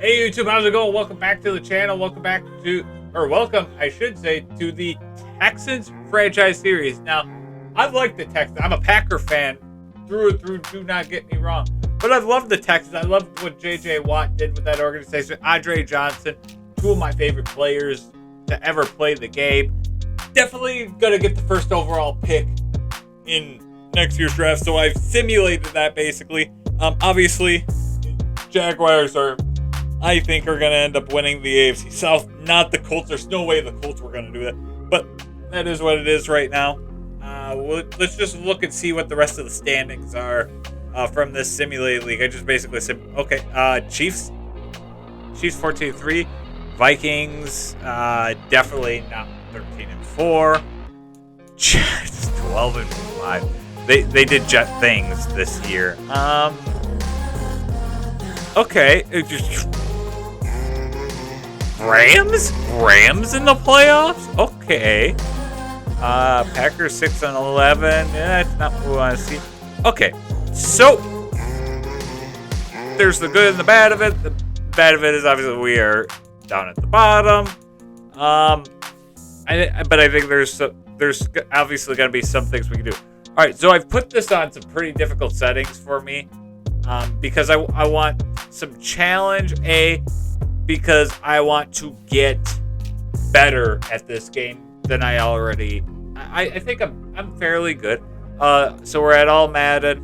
Hey YouTube, how's it going? Welcome back to the channel. Welcome, I should say, to the Texans franchise series. Now, I like the Texans. I'm a Packer fan through and through, do not get me wrong. But I love the Texans. I love what J.J. Watt did with that organization. Andre Johnson, two of my favorite players to ever play the game. Definitely gonna get the first overall pick in next year's draft. So I've simulated that basically. Obviously, Jaguars I think are going to end up winning the AFC South, not the Colts. There's no way the Colts were going to do that. But that is what it is right now. Let's just look and see what the rest of the standings are from this simulated league. I just basically said, okay, Chiefs 14-3. Vikings, definitely not 13-4. Jets 12-5. They did Jet things this year. Okay, Rams in the playoffs? Okay. Packers 6-11. Yeah, that's not what we want to see. Okay, so there's the good and the bad of it. The bad of it is obviously we are down at the bottom. But I think there's obviously going to be some things we can do. All right, so I've put this on some pretty difficult settings for me because I want some challenge. Because I want to get better at this game than I already. I think I'm fairly good. So we're at all Madden.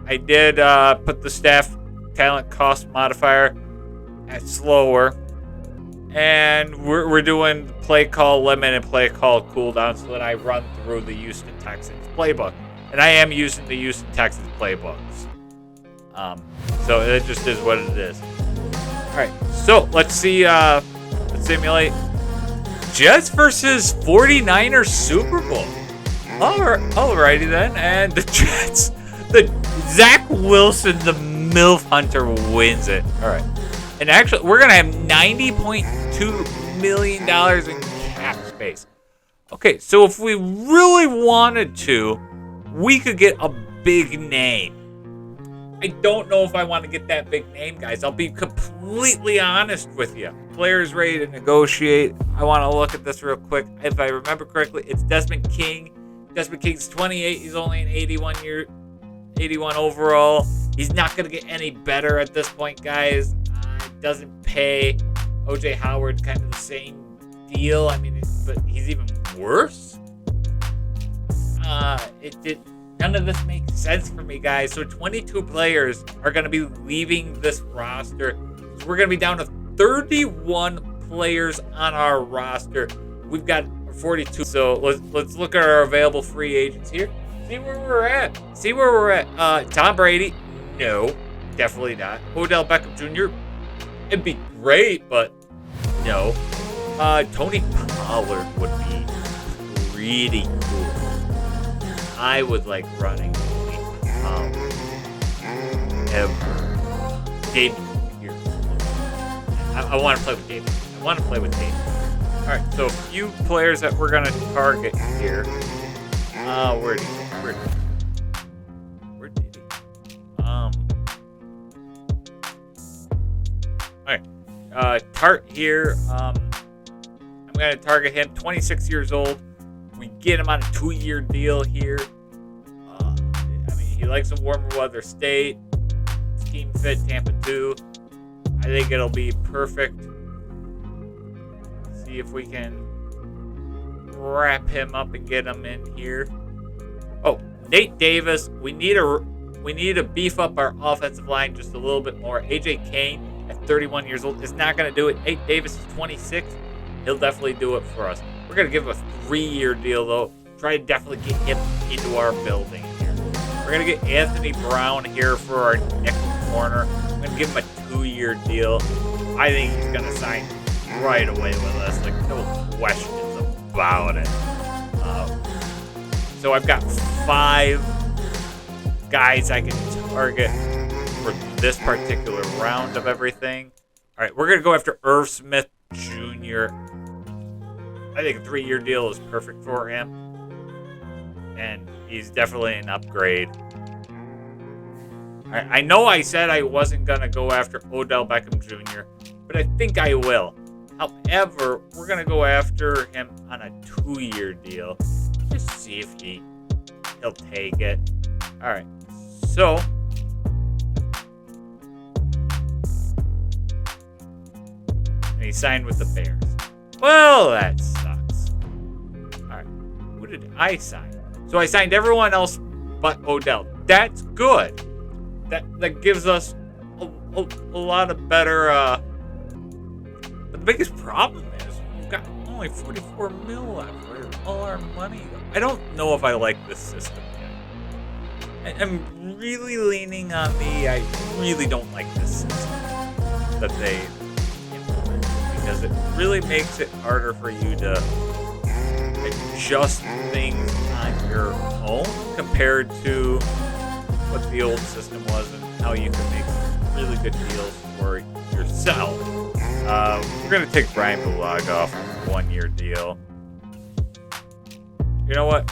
I did put the staff talent cost modifier at slower, and we're doing play call limit and play call cooldown so that I run through the Houston Texans playbook, and I am using the Houston Texans playbooks. So it just is what it is. Alright, so let's see, let's simulate Jets versus 49ers Super Bowl. Alrighty then, and the Jets, the Zach Wilson, the MILF Hunter wins it. Alright, and actually, we're going to have $90.2 million in cap space. Okay, so if we really wanted to, we could get a big name. I don't know if I want to get that big name, guys. I'll be completely honest with you. Players ready to negotiate. I want to look at this real quick. If I remember correctly, it's Desmond King. Desmond King's 28. He's only an 81 overall. He's not going to get any better at this point, guys. It doesn't pay. O.J. Howard's kind of the same deal. I mean, but he's even worse. None of this makes sense for me, guys. So 22 players are going to be leaving this roster. So we're going to be down to 31 players on our roster. We've got 42. So let's look at our available free agents here. See where we're at. Tom Brady? No, definitely not. Odell Beckham Jr.? It'd be great, but no. Tony Pollard would be pretty cool. I would like running ever. David here. I want to play with David. Alright, so a few players that we're going to target here. Where did he? Alright. Tart here. I'm going to target him. 26 years old. We get him on a 2-year deal here. He likes a warmer weather state. Scheme fit Tampa 2. I think it'll be perfect. See if we can wrap him up and get him in here. Oh, Nate Davis. We need to beef up our offensive line just a little bit more. AJ Kane at 31 years old is not going to do it. Nate Davis is 26. He'll definitely do it for us. We're going to give him a 3-year deal, though. Try to definitely get him into our building here. We're going to get Anthony Brown here for our nickel corner. I'm going to give him a 2-year deal. I think he's going to sign right away with us. Like, no questions about it. So I've got 5 guys I can target for this particular round of everything. All right, we're going to go after Irv Smith Jr. I think a 3-year deal is perfect for him. And he's definitely an upgrade. All I know I said I wasn't going to go after Odell Beckham Jr., but I think I will. However, we're going to go after him on a 2-year deal. Just see if he'll take it. All right. So, and he signed with the Bears. Well, that sucks. All right. Who did I sign? So I signed everyone else but Odell. That's good. That gives us a lot of better. But the biggest problem is we've got only 44 mil left. Where's all our money? I don't know if I like this system yet. I'm really leaning on I really don't like this system that they implemented because it really makes it harder for you to adjust things on your own compared to what the old system was and how you can make some really good deals for yourself. We're going to take Brian Bulaga off a 1-year deal. You know what?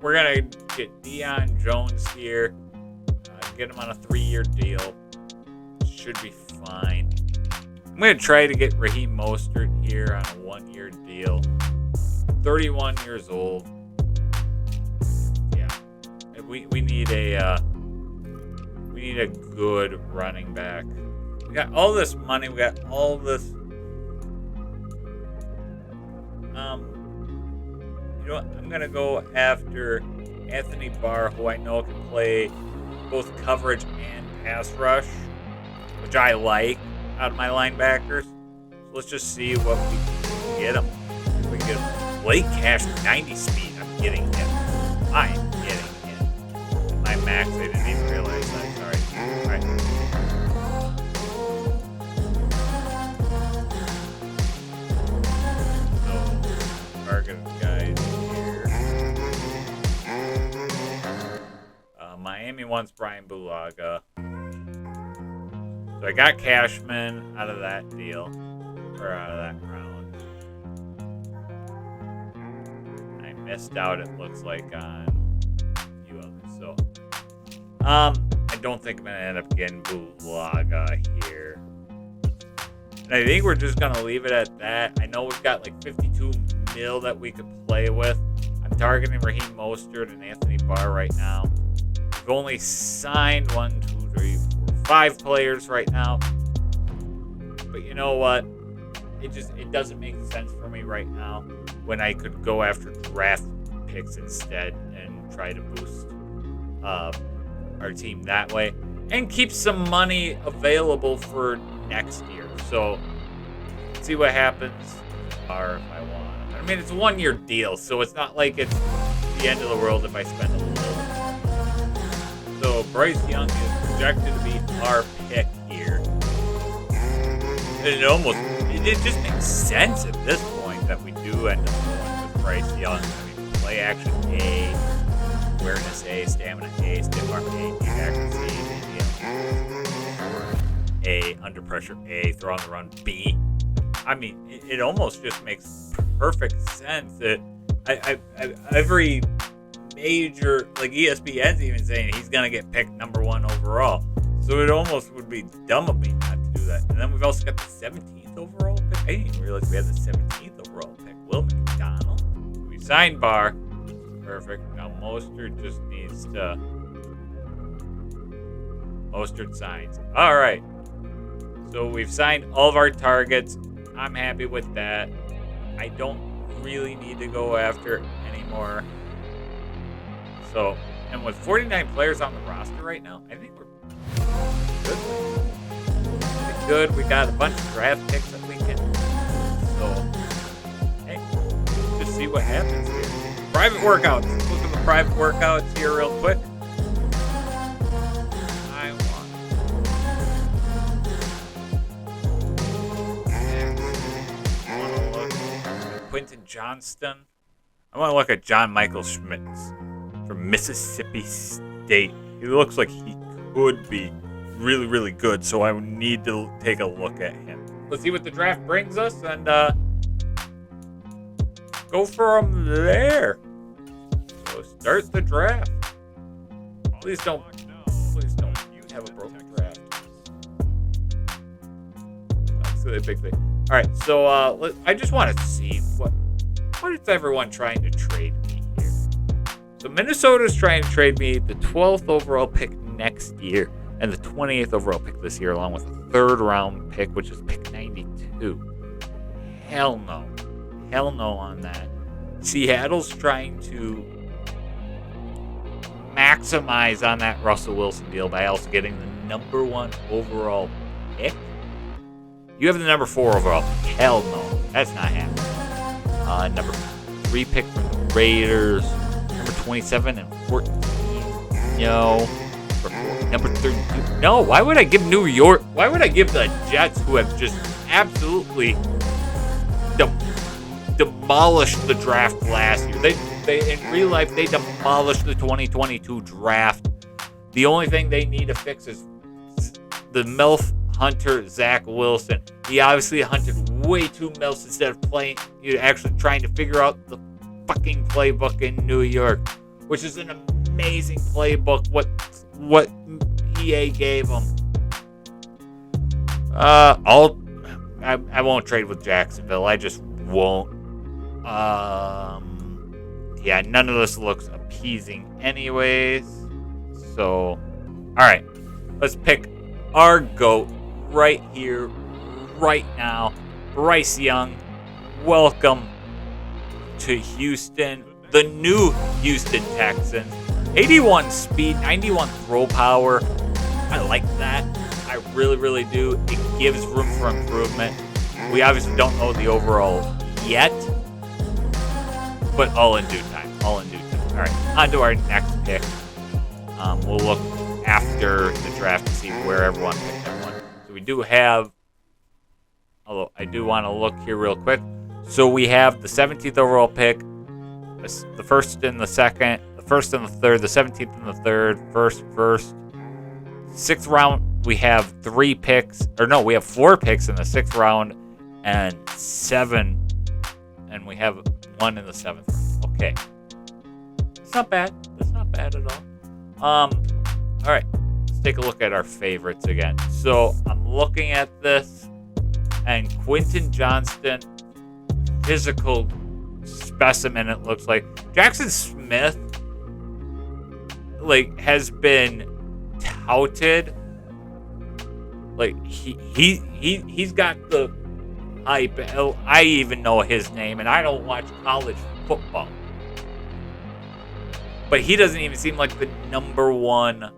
We're going to get Deion Jones here. Get him on a 3-year deal. Should be fine. I'm going to try to get Raheem Mostert here on a 1-year deal. 31 years old. Yeah. We need a good running back. We got all this money. We got all this. You know what? I'm gonna go after Anthony Barr, who I know can play both coverage and pass rush, which I like out of my linebackers. So let's just see what we can get him. If we get him. Blake Cash, 90 speed. I'm getting him. I'm getting him. My max, I didn't even realize that. Sorry. All right. So, target guys here. Miami wants Brian Bulaga. So I got Cashman out of that deal. Or out of that round. I missed out, it looks like, on a few others. So, I don't think I'm going to end up getting Bulaga here. And I think we're just going to leave it at that. I know we've got like 52 mil that we could play with. I'm targeting Raheem Mostert and Anthony Barr right now. We've only signed 1, 2, 3, 4, 5 players right now. But you know what? It doesn't make sense for me right now when I could go after draft picks instead and try to boost our team that way and keep some money available for next year. So see what happens. Or if I want. I mean, it's a 1-year deal, so it's not like it's the end of the world if I spend a little. So Bryce Young is projected to be our pick here. And it just makes sense at this point that we do end up going with Bryce Young. I mean, play action A, awareness A, stamina A, stiff arm A, deep accuracy A, under pressure A, throw on the run B. I mean, it almost just makes perfect sense that every major, like ESPN's even saying he's going to get picked number 1 overall. So it almost would be dumb of me not to do that. And then we've also got the 17th overall pick. I didn't even realize we had the 17th overall pick. Will McDonald. We signed Barr. Perfect. Now Mostert just needs to... Mostert signs. All right. So we've signed all of our targets. I'm happy with that. I don't really need to go after any more. So, and with 49 players on the roster right now, I think we're good. Pretty good. We got a bunch of draft picks that we can. So, hey, just see what happens here. Private workouts. Let's look at the private workouts here real quick. I want to look at Quentin Johnston. I want to look at John Michael Schmitz from Mississippi State. He looks like he could be really, really good, so I need to take a look at him. Let's see what the draft brings us and go from there. So start the draft. Please don't have have a broken draft. That's a big thing. All right, so I just want to see what is everyone trying to trade me here. So Minnesota's trying to trade me the 12th overall pick next year and the 28th overall pick this year, along with a 3rd round pick, which is pick 92. Hell no on that. Seattle's trying to maximize on that Russell Wilson deal by also getting the number 1 overall pick. You have the number 4 overall pick. Hell no. That's not happening. Number 3 pick from the Raiders. Number 27 and 14. No. Number 32. No. Why would I give New York? Why would I give the Jets, who have just absolutely demolished the draft last year? They in real life, they demolished the 2022 draft. The only thing they need to fix is the MILF hunter, Zach Wilson. He obviously hunted way too MILFs instead of playing, actually trying to figure out the fucking playbook in New York, which is an amazing playbook. What EA gave him. I won't trade with Jacksonville. I just won't. Yeah, none of this looks appeasing anyways. So, alright. Let's pick our GOAT right here, right now. Bryce Young, welcome to Houston. The new Houston Texans. 81 speed, 91 throw power. I like that. I really, really do. It gives room for improvement. We obviously don't know the overall yet, but all in due time. All right, on to our next pick. We'll look after the draft to see where everyone picked everyone. So we do have, although I do want to look here real quick. So we have the 17th overall pick, the 1st and the 2nd, the 1st and the 3rd, the 17th and the 3rd, 1st. 6th round, we have 3 picks, or no, we have 4 picks in the 6th round and 7, and we have 1 in the 7th round. Okay. It's not bad. That's not bad at all. All right. Let's take a look at our favorites again. So I'm looking at this, and Quentin Johnston, physical specimen, it looks like. Jackson Smith, has been touted. He's got the hype. I even know his name, and I don't watch college football. But he doesn't even seem like the number 1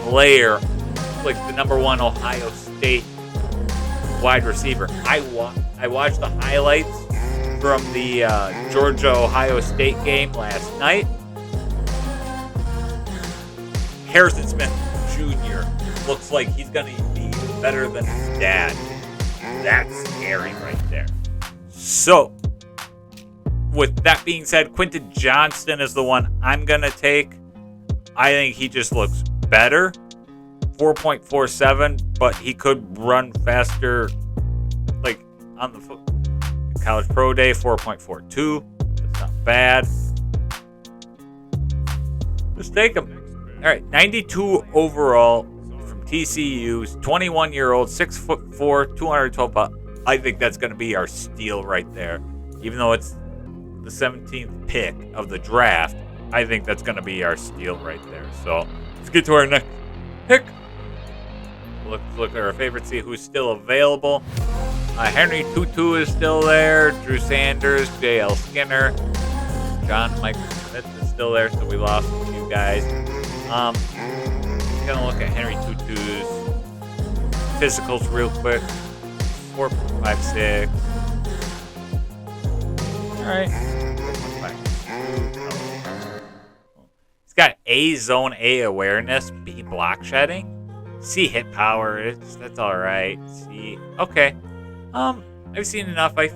player, like the number 1 Ohio State wide receiver. I watched the highlights from the Georgia-Ohio State game last night. Harrison Smith Jr. looks like he's going to be better than his dad. That's scary right there. So, with that being said, Quentin Johnston is the one I'm going to take. I think he just looks better. 4.47, but he could run faster, on the College Pro Day, 4.42. That's not bad. Let's take him. All right, 92 overall from TCU, 21-year-old, 6'4", 212 pounds. I think that's going to be our steal right there. Even though it's the 17th pick of the draft, I think that's going to be our steal right there. So let's get to our next pick. Look at our favorites, see who's still available. Henry Tutu is still there. Drew Sanders, J.L. Skinner. John Michael Smith is still there, so we lost a few guys. Gonna look at Henry Tutu's physicals real quick. 4.56. Alright. 4.52. He's got A zone A awareness, B block shedding, C hit power. That's alright. C. Okay. I've seen enough. I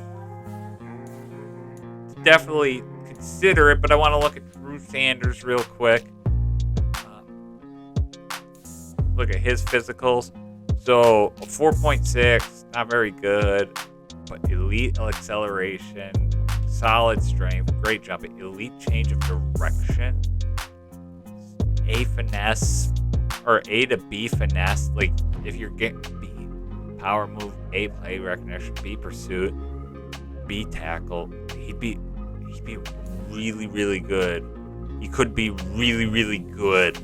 definitely consider it, but I want to look at Drew Sanders real quick. Look at his physicals. So, a 4.6, not very good, but elite acceleration, solid strength, great jump, elite change of direction, A finesse, or A to B finesse. Like if you're getting B power move, A play recognition, B pursuit, B tackle, he'd be really, really good. He could be really, really good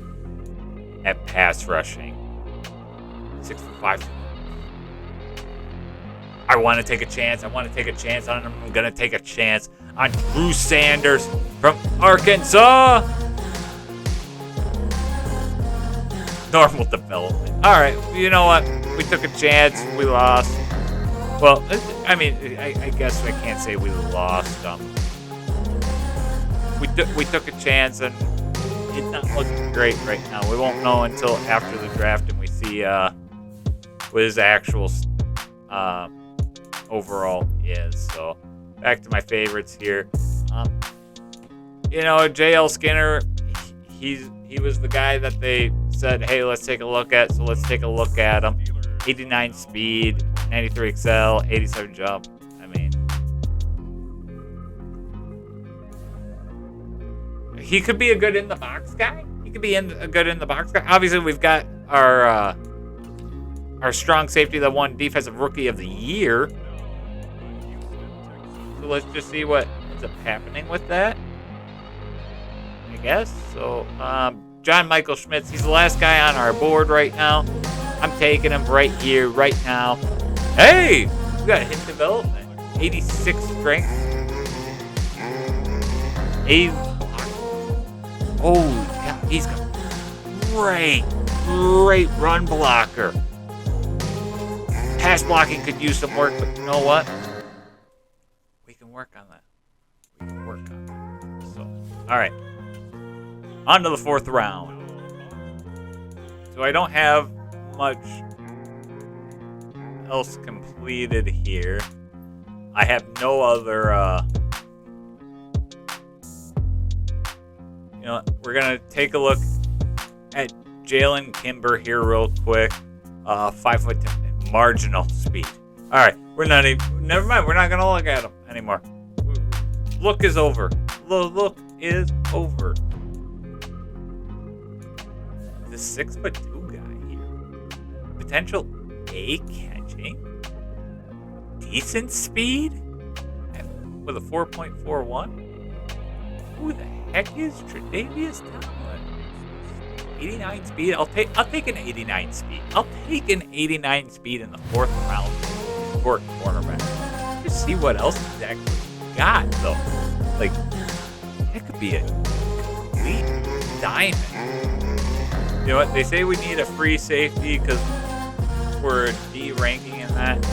at pass rushing. 6'5". I want to take a chance. On him. I'm going to take a chance on Drew Sanders from Arkansas. Normal development. All right. You know what? We took a chance. We lost. Well, I mean, I guess I can't say we lost. We took a chance, and it's not looking great right now. We won't know until after the draft and we see what his actual overall is. So back to my favorites here. JL Skinner, he was the guy that they said, hey, let's take a look at. So let's take a look at him. 89 speed, 93 excel, 87 jump. I mean, he could be a good in the box guy. Obviously, we've got our strong safety that won Defensive Rookie of the Year. So let's just see what ends up happening with that, I guess. So, John Michael Schmitz, he's the last guy on our board right now. I'm taking him right here, right now. Hey, we got hit development. 86 strength. 80 block. Holy cow, he's got great run blocker. Pass blocking could use some work, but you know what? We can work on that. So, all right. On to the 4th round. So I don't have much else completed here. I have no other we're gonna take a look at Jalen Kimber here real quick. 5'10", marginal speed. All right, never mind. We're not gonna look at him anymore. Look is over. Look is over. The 6'2" guy here. Potential A catching. Decent speed with a 4.41. Who the heck is Tre'Davious Tomlin? 89 speed. I'll take an 89 speed. I'll take an 89 speed in the 4th round for a cornerback. Just see what else he's actually got, though. Like, that could be a complete diamond. You know what? They say we need a free safety because we're D ranking in that.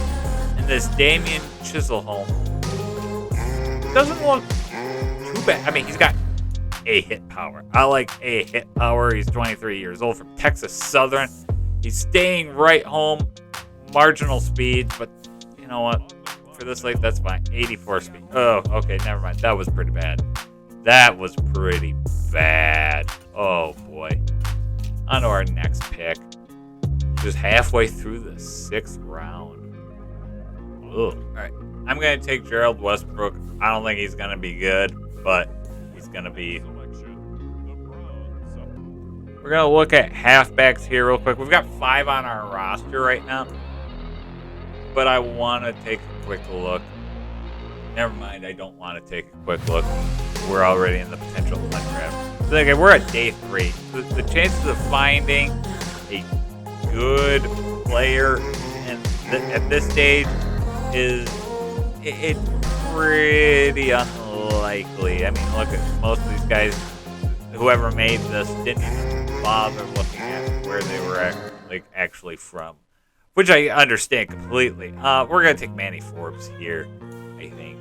And this Damian Chiselholm doesn't look too bad. I mean, he's got A hit power. I like A hit power. He's 23 years old from Texas Southern. He's staying right home. Marginal speed, but you know what? For this late, that's fine. 84 speed. Oh, okay, never mind. That was pretty bad. Oh boy. On to our next pick. Just halfway through the 6th round. Ugh. All right. I'm going to take Gerald Westbrook. I don't think he's going to be good, but he's going to be... We're going to look at halfbacks here real quick. We've got 5 on our roster right now, but I want to take a quick look. Never mind, I don't want to take a quick look. We're already in the potential undraft. So, okay, we're at day 3. The chances of finding a good player at this stage is it's pretty unlikely. I mean, look at most of these guys. Whoever made this didn't even bother looking at where they were actually from, which I understand completely. We're gonna take Manny Forbes here, I think.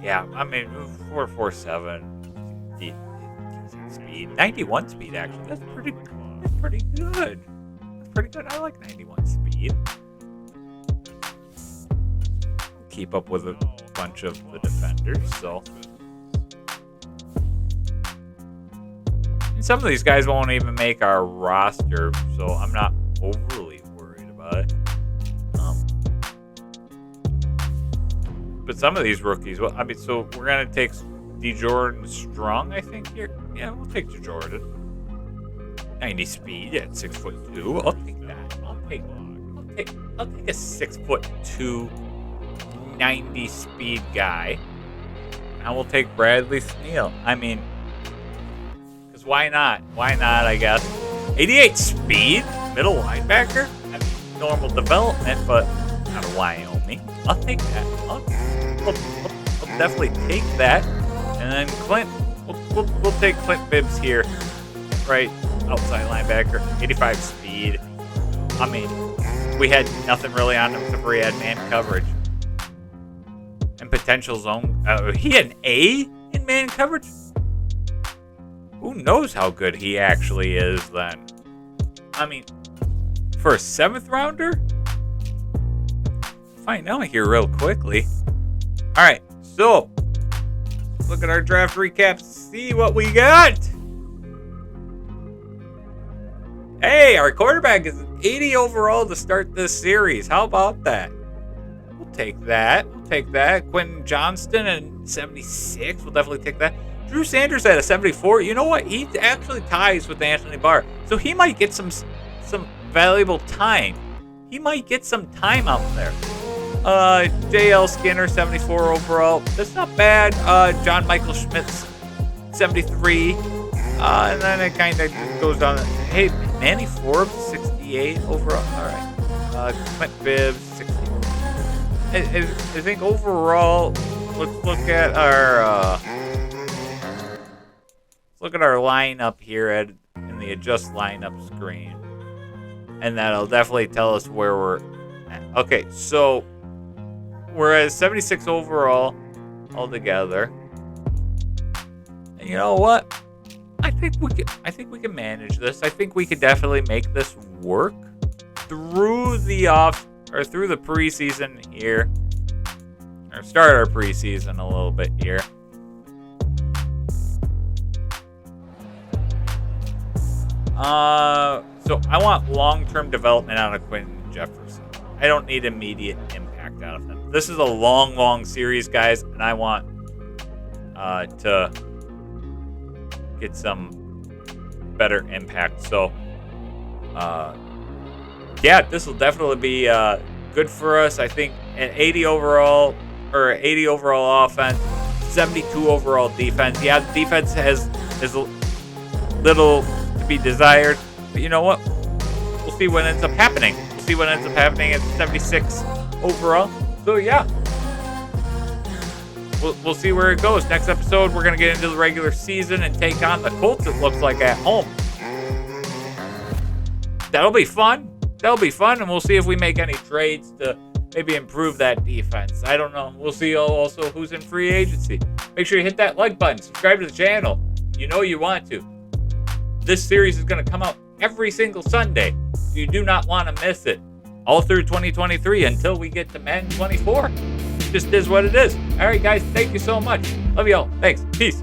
Yeah, I mean 4.47 speed, 91 speed actually. That's pretty good. That's pretty good. I like 91 speed. Keep up with a bunch of the defenders, so. And some of these guys won't even make our roster, so I'm not overly worried about it. But some of these rookies, well, I mean, so we're gonna take DeJordan Strong, I think here. Yeah, we'll take DeJordan. 90 speed at 6'2". I'll take that. I'll take a 6'2", 90 speed guy. I will take Bradley Sneal. I mean, because why not? Why not, I guess. 88 speed, middle linebacker. I mean, normal development, but out of Wyoming. I'll take that. I'll definitely take that. And then Clint, we'll take Clint Bibbs here, right? Outside linebacker, 85 speed. I mean, we had nothing really on him except for he had man coverage and potential zone. He had an A in man coverage. Who knows how good he actually is then? I mean, for a 7th rounder? Find out here real quickly. All right, so look at our draft recaps. See what we got. Hey, our quarterback is 80 overall to start this series. How about that? We'll take that. Quentin Johnston at 76. We'll definitely take that. Drew Sanders at a 74. You know what? He actually ties with Anthony Barr. So he might get some valuable time. He might get some time out there. J.L. Skinner, 74 overall. That's not bad. John Michael Schmitz, 73. And then it kind of goes down. Hey, Manny Forbes, 68 overall. All right. Clint Bibbs, 60. I think overall, let's look at our lineup here in the adjust lineup screen, and that'll definitely tell us where we're at. Okay, so we're at 76 overall altogether. And you know what? I think we can manage this. I think we could definitely make this work through the preseason here, or start our preseason a little bit here. So I want long-term development out of Quentin Jefferson. I don't need immediate impact out of him. This is a long series, guys, and I want to get some better impact. So, yeah, this will definitely be good for us. I think an 80 overall offense, 72 overall defense. Yeah, the defense has a little to be desired, but you know what? We'll see what ends up happening. At 76 overall. So yeah, we'll see where it goes. Next episode, we're gonna get into the regular season and take on the Colts. It looks like at home. That'll be fun, and we'll see if we make any trades to maybe improve that defense. I don't know. We'll see also who's in free agency. Make sure you hit that like button, subscribe to the channel. You know you want to. This series is going to come out every single Sunday. You do not want to miss it. All through 2023 until we get to Madden 24. It just is what it is. All right, guys. Thank you so much. Love y'all. Thanks. Peace.